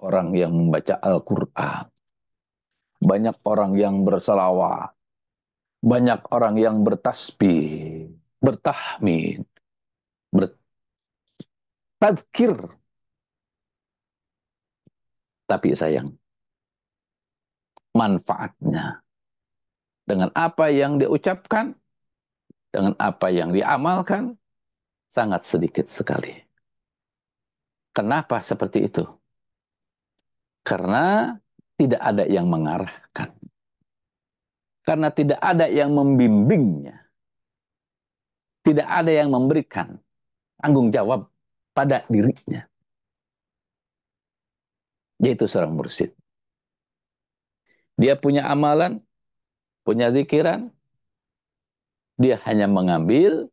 orang yang membaca Al-Quran, banyak orang yang bersalawat, banyak orang yang bertasbih, bertahmid, bertadzkir. Tapi sayang, manfaatnya dengan apa yang diucapkan, dengan apa yang diamalkan, sangat sedikit sekali. Kenapa seperti itu? Karena tidak ada yang mengarahkan. Karena tidak ada yang membimbingnya. Tidak ada yang memberikan tanggung jawab pada dirinya. Yaitu seorang mursyid. Dia punya amalan, punya zikiran, dia hanya mengambil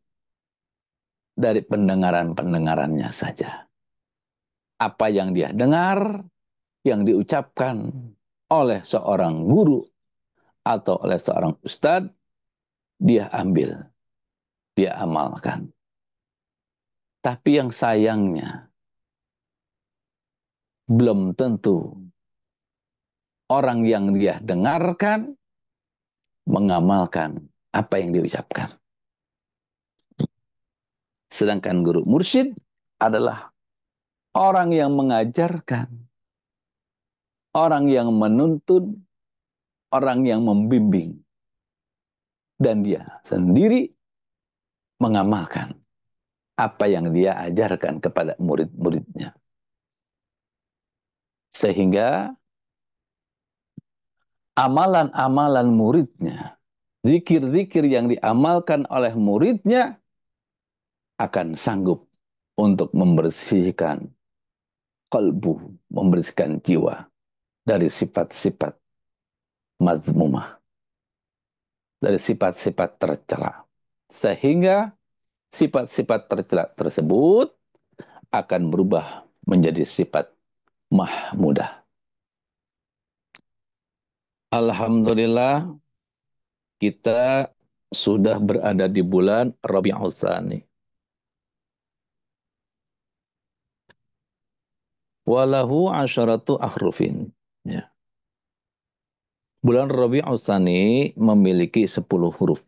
dari pendengaran-pendengarannya saja. Apa yang dia dengar, yang diucapkan oleh seorang guru atau oleh seorang ustadz, dia ambil, dia amalkan. Tapi yang sayangnya, belum tentu orang yang dia dengarkan mengamalkan apa yang diucapkan. Sedangkan guru mursyid adalah orang yang mengajarkan, orang yang menuntun, orang yang membimbing. Dan dia sendiri mengamalkan apa yang dia ajarkan kepada murid-muridnya. Sehingga amalan-amalan muridnya, zikir-zikir yang diamalkan oleh muridnya akan sanggup untuk membersihkan kalbu, membersihkan jiwa dari sifat-sifat mazmumah, dari sifat-sifat tercela. Sehingga sifat-sifat tercela tersebut akan berubah menjadi sifat mahmudah. Alhamdulillah, kita sudah berada di bulan Rabiul Tsani. Walahu asyaratu akhrufin. Ya. Bulan Rabiul Tsani memiliki 10 huruf.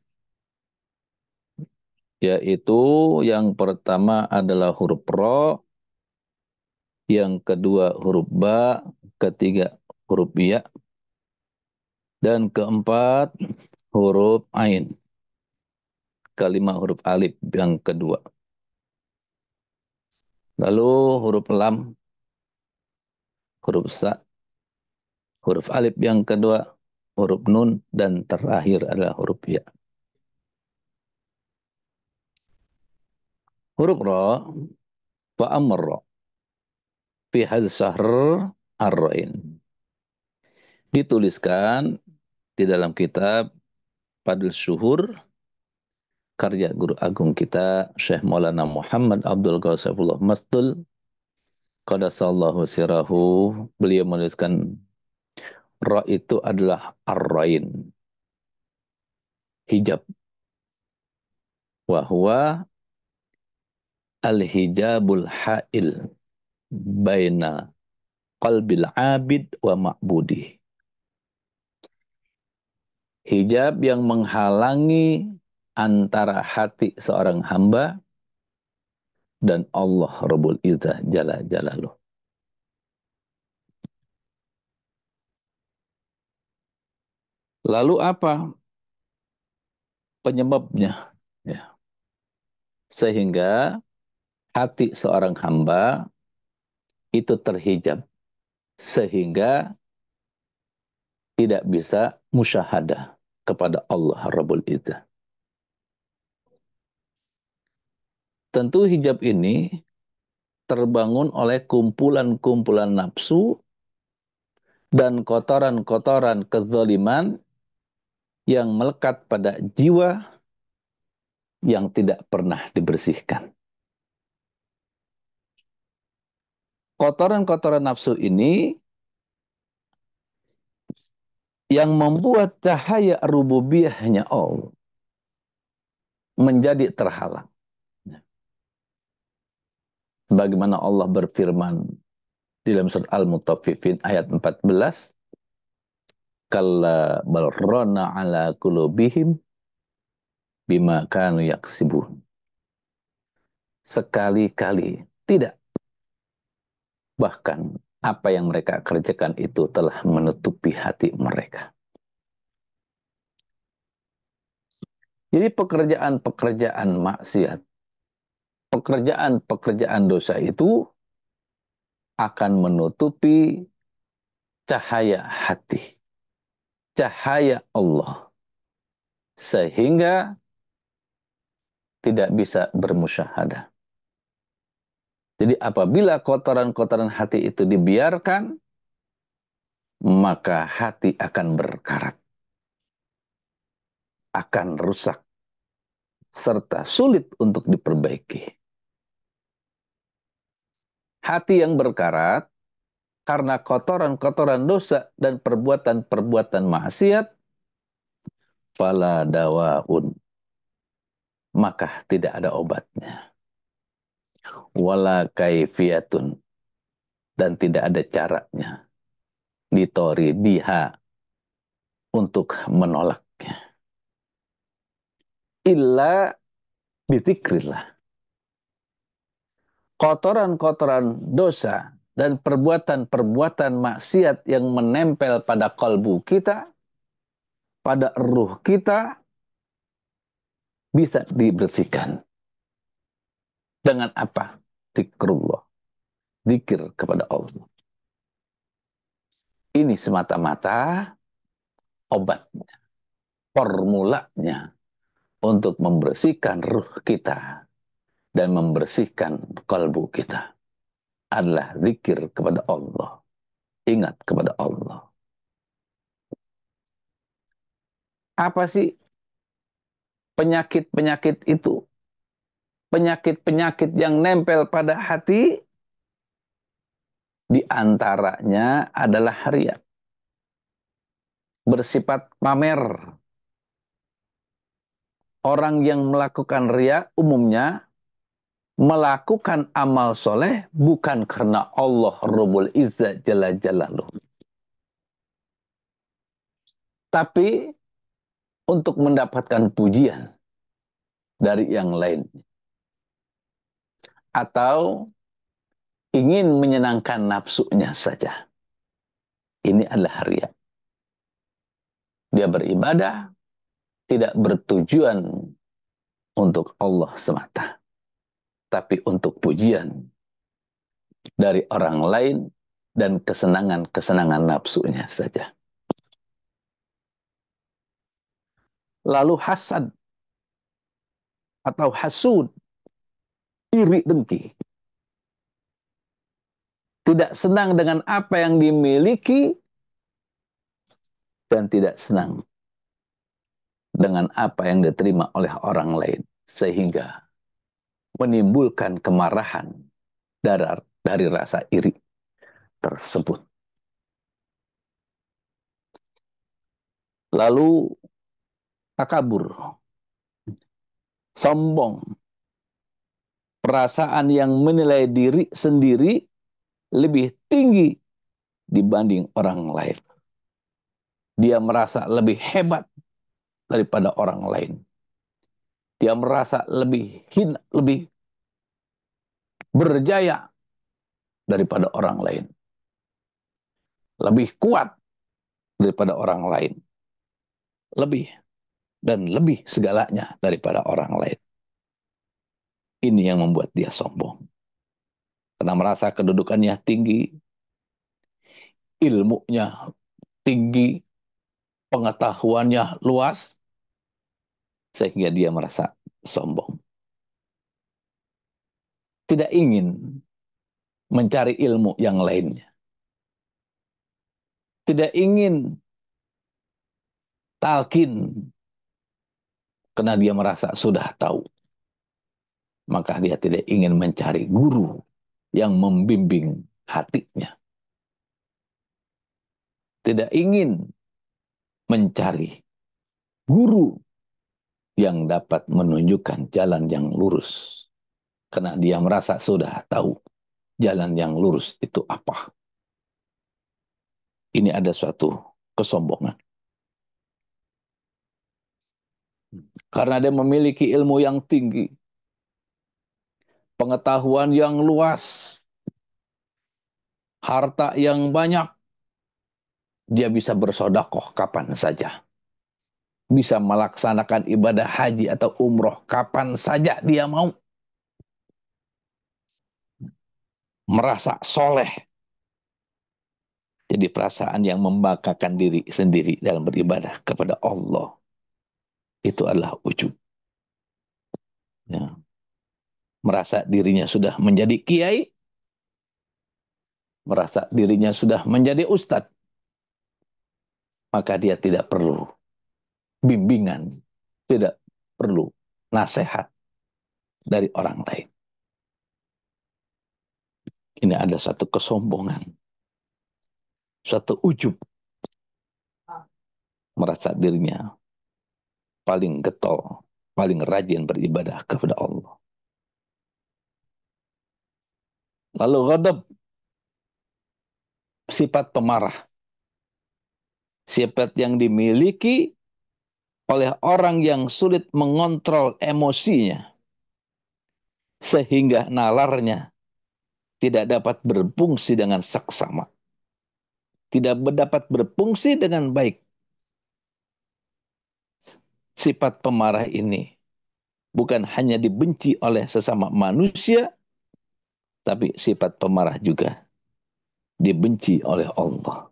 Yaitu yang pertama adalah huruf Ro, yang kedua huruf Ba, ketiga huruf Ya, dan keempat huruf Ain. Kelima huruf Alif yang kedua. Lalu huruf Lam, huruf Sa, huruf Alif yang kedua, huruf Nun, dan terakhir adalah huruf Ya. Huruf Ro, fa'amr fi hadz syahr ar-ra'in. Dituliskan di dalam kitab Fadl Syuhur karya guru agung kita Syekh Maulana Muhammad Abdul Ghazafullah Mastul Qadasallahu sirahu. Beliau menuliskan Ra itu adalah ar-rain, hijab. Wahwa al-hijabul ha'il baina qalbil abid wa ma'budi. Hijab yang menghalangi antara hati seorang hamba dan Allah Rabbul Izzah Jalla Jalaluh. Lalu apa penyebabnya? Ya. Sehingga hati seorang hamba itu terhijab. Sehingga tidak bisa musyahadah kepada Allah Rabbul Izzah. Tentu hijab ini terbangun oleh kumpulan-kumpulan nafsu dan kotoran-kotoran kezaliman yang melekat pada jiwa yang tidak pernah dibersihkan. Kotoran-kotoran nafsu ini yang membuat cahaya rububiyahnya Allah menjadi terhalang. Bagaimana Allah berfirman Di dalam surat Al-Mutaffifin ayat 14, kalla bal rana ala qulubihim bima kanu yaksibun. Sekali-kali tidak, bahkan apa yang mereka kerjakan itu telah menutupi hati mereka. Jadi pekerjaan-pekerjaan maksiat, pekerjaan-pekerjaan dosa itu akan menutupi cahaya hati, cahaya Allah, sehingga tidak bisa bermusyahadah. Jadi apabila kotoran-kotoran hati itu dibiarkan, maka hati akan berkarat, akan rusak, serta sulit untuk diperbaiki. Hati yang berkarat karena kotoran-kotoran dosa dan perbuatan-perbuatan maksiat, fala dawaun, maka tidak ada obatnya. Wala kaifiyatun, dan tidak ada caranya. Ditori diha, untuk menolaknya. Illa bidzikrillah. Kotoran-kotoran dosa dan perbuatan-perbuatan maksiat yang menempel pada kalbu kita, pada ruh kita, bisa dibersihkan. Dengan apa? Zikrullah. Zikir kepada Allah. Ini semata-mata obatnya, formulanya untuk membersihkan ruh kita dan membersihkan kalbu kita adalah zikir kepada Allah. Ingat kepada Allah. Apa sih penyakit-penyakit itu? Penyakit-penyakit yang nempel pada hati, di antaranya adalah riya. Bersifat pamer. Orang yang melakukan riya umumnya melakukan amal soleh bukan karena Allah Rabbul Izzat Jalla Jalaluh, tapi untuk mendapatkan pujian dari yang lain, atau ingin menyenangkan nafsunya saja. Ini adalah riya. Dia beribadah tidak bertujuan untuk Allah semata, tapi untuk pujian dari orang lain dan kesenangan-kesenangan nafsunya saja. Lalu hasad atau hasud, iri dengki. Tidak senang dengan apa yang dimiliki dan tidak senang dengan apa yang diterima oleh orang lain, sehingga menimbulkan kemarahan dari rasa iri tersebut. Lalu takabur, sombong, perasaan yang menilai diri sendiri lebih tinggi dibanding orang lain. Dia merasa lebih hebat daripada orang lain. Dia merasa lebih hina, lebih berjaya daripada orang lain. Lebih kuat daripada orang lain. Lebih dan lebih segalanya daripada orang lain. Ini yang membuat dia sombong. Karena merasa kedudukannya tinggi, ilmunya tinggi, pengetahuannya luas, sehingga dia merasa sombong. Tidak ingin mencari ilmu yang lainnya. Tidak ingin talqin karena dia merasa sudah tahu. Maka dia tidak ingin mencari guru yang membimbing hatinya. Tidak ingin mencari guru yang dapat menunjukkan jalan yang lurus. Karena dia merasa sudah tahu. jalan yang lurus itu apa. Ini ada suatu kesombongan. Karena dia memiliki ilmu yang tinggi, pengetahuan yang luas, harta yang banyak, dia bisa bersodakoh kapan saja. Bisa melaksanakan ibadah haji atau umroh kapan saja dia mau. Merasa soleh. Jadi perasaan yang membanggakan diri sendiri dalam beribadah kepada Allah. Itu adalah ujub. Ya. Merasa dirinya sudah menjadi kiai, merasa dirinya sudah menjadi ustadz, maka dia tidak perlu bimbingan, tidak perlu nasihat dari orang lain. Ini ada satu kesombongan, suatu ujub, merasa dirinya paling getol, paling rajin beribadah kepada Allah. Lalu ghadab, sifat pemarah, sifat yang dimiliki oleh orang yang sulit mengontrol emosinya, sehingga nalarnya tidak dapat berfungsi dengan saksama, tidak dapat berfungsi dengan baik. Sifat pemarah ini bukan hanya dibenci oleh sesama manusia, tapi sifat pemarah juga dibenci oleh Allah.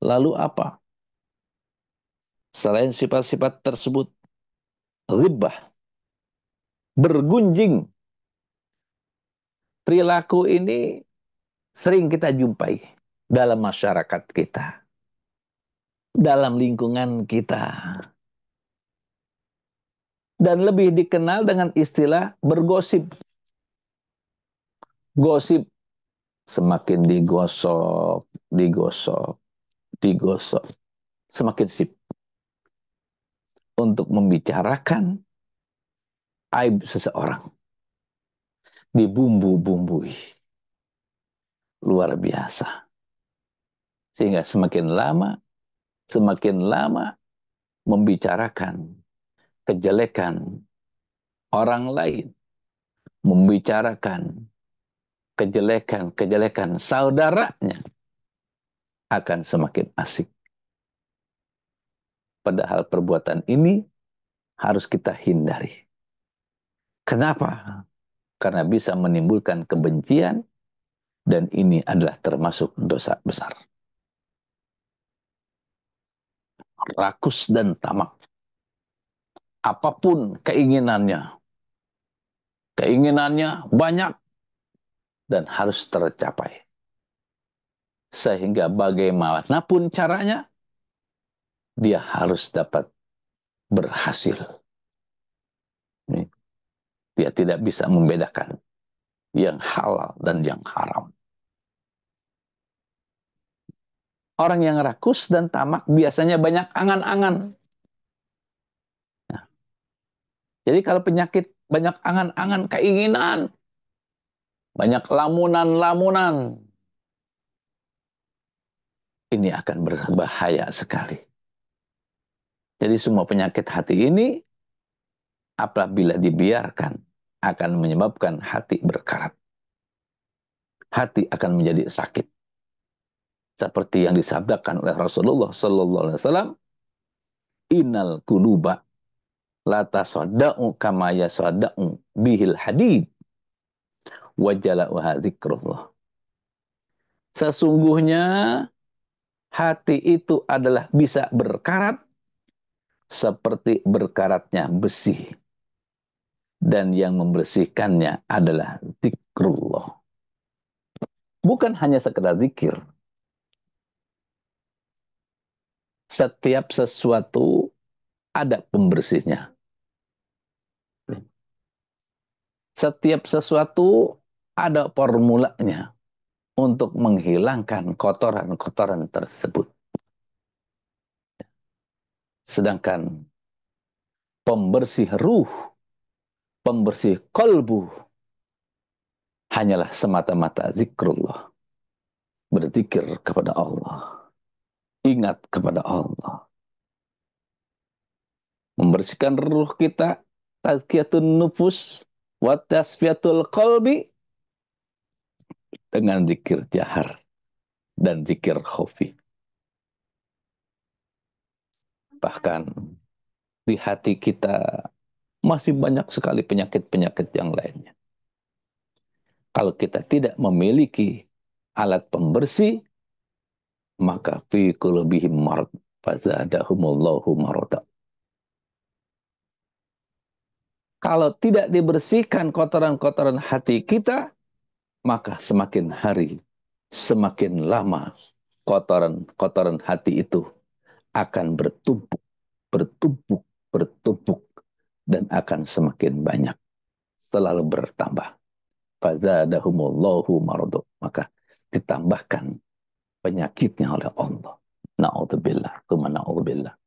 Lalu apa? Selain sifat-sifat tersebut, ghibah, bergunjing. Perilaku ini sering kita jumpai dalam masyarakat kita, dalam lingkungan kita. Dan lebih dikenal dengan istilah bergosip. Gosip, semakin digosok, digosok, digosok, semakin sip untuk membicarakan aib seseorang. Dibumbu-bumbui. Luar biasa. Sehingga semakin lama membicarakan kejelekan orang lain, membicarakan kejelekan saudaranya, akan semakin asik. Padahal perbuatan ini harus kita hindari. Kenapa? Karena bisa menimbulkan kebencian, dan ini adalah termasuk dosa besar. Rakus dan tamak. Apapun keinginannya banyak dan harus tercapai. Sehingga bagaimanapun caranya, dia harus dapat berhasil. Dia tidak bisa membedakan yang halal dan yang haram. Orang yang rakus dan tamak biasanya banyak angan-angan. Nah, jadi kalau penyakit banyak angan-angan, keinginan, banyak lamunan-lamunan, ini akan berbahaya sekali. Jadi semua penyakit hati ini apabila dibiarkan akan menyebabkan hati berkarat. Hati akan menjadi sakit. Seperti yang disabdakan oleh Rasulullah sallallahu alaihi wasallam, innal quluba la tasadda'u kama yasadda'u bihil hadid wa jala'uha dzikrullah. Sesungguhnya hati itu adalah bisa berkarat seperti berkaratnya besi, dan yang membersihkannya adalah zikrullah. Bukan hanya sekedar zikir. Setiap sesuatu ada pembersihnya. Setiap sesuatu ada formulanya untuk menghilangkan kotoran-kotoran tersebut. Sedangkan pembersih ruh, pembersih kolbu, hanyalah semata-mata zikrullah, berzikir kepada Allah, ingat kepada Allah, membersihkan ruh kita, tazkiyatun nufus, wa tasfiyatul qalbi, dengan zikir jahar dan zikir khafi. Bahkan di hati kita masih banyak sekali penyakit-penyakit yang lainnya. Kalau kita tidak memiliki alat pembersih, maka fi qulubihim marad fazadahumullahu marada. Kalau tidak dibersihkan kotoran-kotoran hati kita, maka semakin hari, semakin lama kotoran-kotoran hati itu akan bertumpuk, bertumpuk, bertumpuk, dan akan semakin banyak, selalu bertambah. Fazadahumullahu maradu. Maka ditambahkan penyakitnya oleh Allah. Na'udzubillah, tsumma na'udzubillah.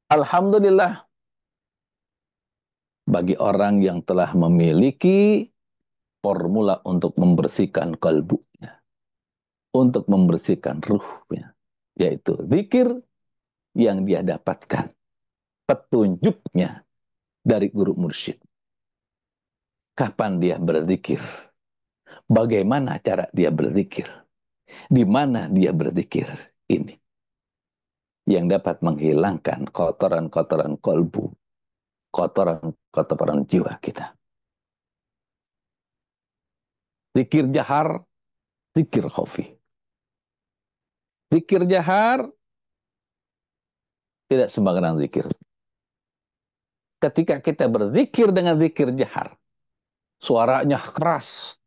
Alhamdulillah bagi orang yang telah memiliki formula untuk membersihkan kalbunya, untuk membersihkan ruhnya, yaitu zikir yang dia dapatkan petunjuknya dari guru mursyid. Kapan dia berzikir? Bagaimana cara dia berzikir? Di mana dia berzikir? Ini yang dapat menghilangkan kotoran-kotoran kalbu, kotoran-kotoran jiwa kita. Zikir jahar, zikir khafi. Zikir jahar tidak sembarangan zikir. Ketika kita berzikir dengan zikir jahar, suaranya keras.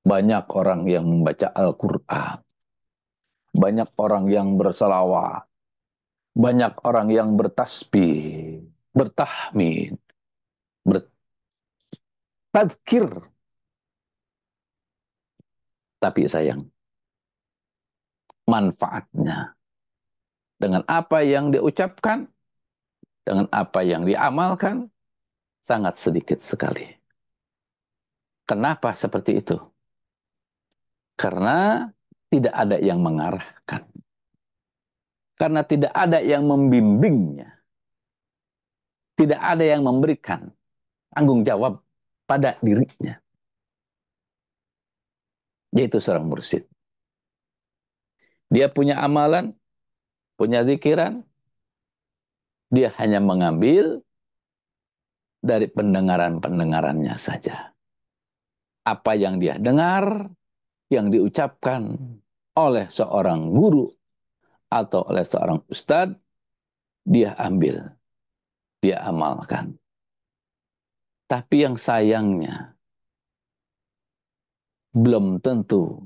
Banyak orang yang membaca Al-Quran. Banyak orang yang bersalawat. Banyak orang yang bertasbih, bertahmid, bertadzkir. Tapi sayang, manfaatnya dengan apa yang diucapkan, dengan apa yang diamalkan, sangat sedikit sekali. Kenapa seperti itu? Karena tidak ada yang mengarahkan. Karena tidak ada yang membimbingnya. Tidak ada yang memberikan tanggung jawab pada dirinya. Yaitu seorang mursyid. Dia punya amalan, punya zikiran. Dia hanya mengambil dari pendengaran-pendengarannya saja. Apa yang dia dengar, yang diucapkan oleh seorang guru atau oleh seorang ustadz, dia ambil, dia amalkan. Tapi yang sayangnya, belum tentu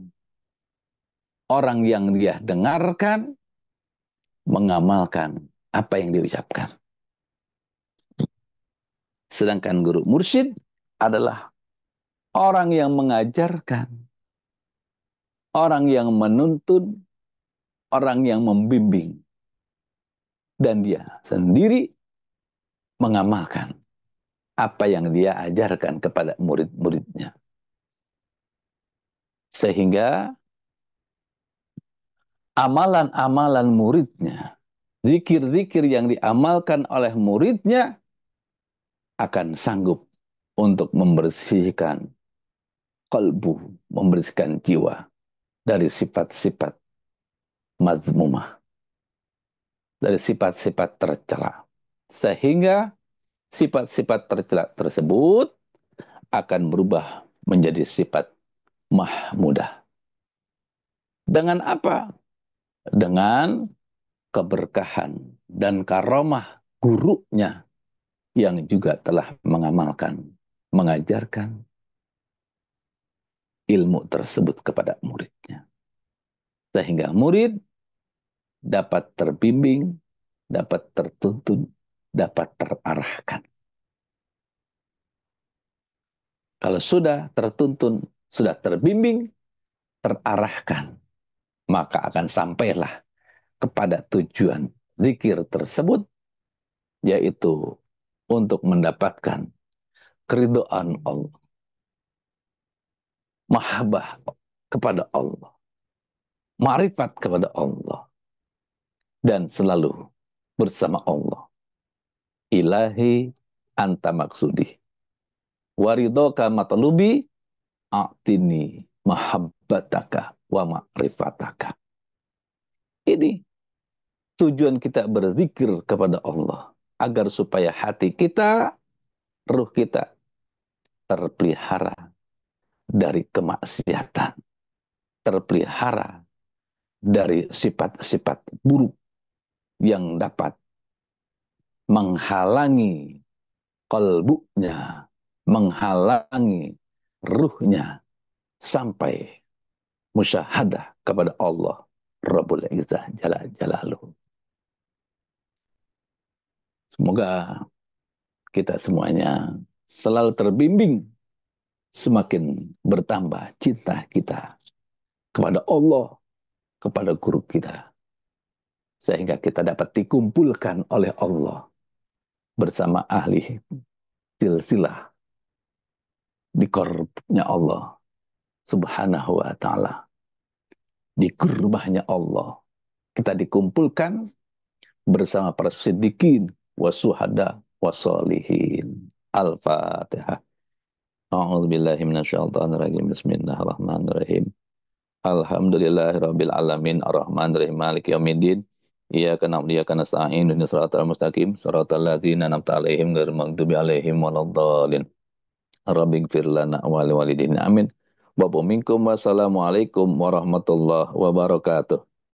orang yang dia dengarkan mengamalkan apa yang diucapkan. Sedangkan guru mursyid adalah orang yang mengajarkan, orang yang menuntun, orang yang membimbing. Dan dia sendiri mengamalkan apa yang dia ajarkan kepada murid-muridnya. Sehingga amalan-amalan muridnya, zikir-zikir yang diamalkan oleh muridnya akan sanggup untuk membersihkan kalbu, membersihkan jiwa dari sifat-sifat mazmumah, dari sifat-sifat tercela. Sehingga sifat-sifat tercela tersebut akan berubah menjadi sifat mahmudah. Dengan apa? Dengan keberkahan dan karomah gurunya yang juga telah mengamalkan, mengajarkan ilmu tersebut kepada muridnya. Sehingga murid dapat terbimbing, dapat tertuntun, dapat terarahkan. Kalau sudah tertuntun, sudah terbimbing, terarahkan, maka akan sampailah kepada tujuan zikir tersebut, yaitu untuk mendapatkan keridhaan Allah, mahabbah kepada Allah, ma'rifat kepada Allah, dan selalu bersama Allah. Ilahi anta maksudi, waridoka matlubi, a'tini mahabbataka wa ma'rifataka. Ini tujuan kita berzikir kepada Allah, agar supaya hati kita, ruh kita terpelihara dari kemaksiatan, terpelihara dari sifat-sifat buruk yang dapat menghalangi kalbunya, menghalangi ruhnya sampai musyahadah kepada Allah Rabbul Izzah Jalla Jalaluhu. Semoga kita semuanya selalu terbimbing, semakin bertambah cinta kita kepada Allah, kepada guru kita, sehingga kita dapat dikumpulkan oleh Allah bersama ahli silsilah di korbnya Allah Subhanahu wa ta'ala. Di rumahnya Allah kita dikumpulkan bersama para siddiqin wasuhada wasolihin. Al-Fatihah. A'udzubillahi minasyaitonirrajim. Bismillahirrahmanirrahim. Alhamdulillahirabbil alamin arrahmanirrahim maliki yaumiddin. Iyyaka na'budu wa iyyaka nasta'in ihdinas siratal mustaqim siratal ladzina an'amta 'alaihim ghairil maghdubi 'alaihim waladdallin. Rabbighfir lana wa liwalidayna amin. Wa minkum wassalamu alaikum warahmatullahi wabarakatuh.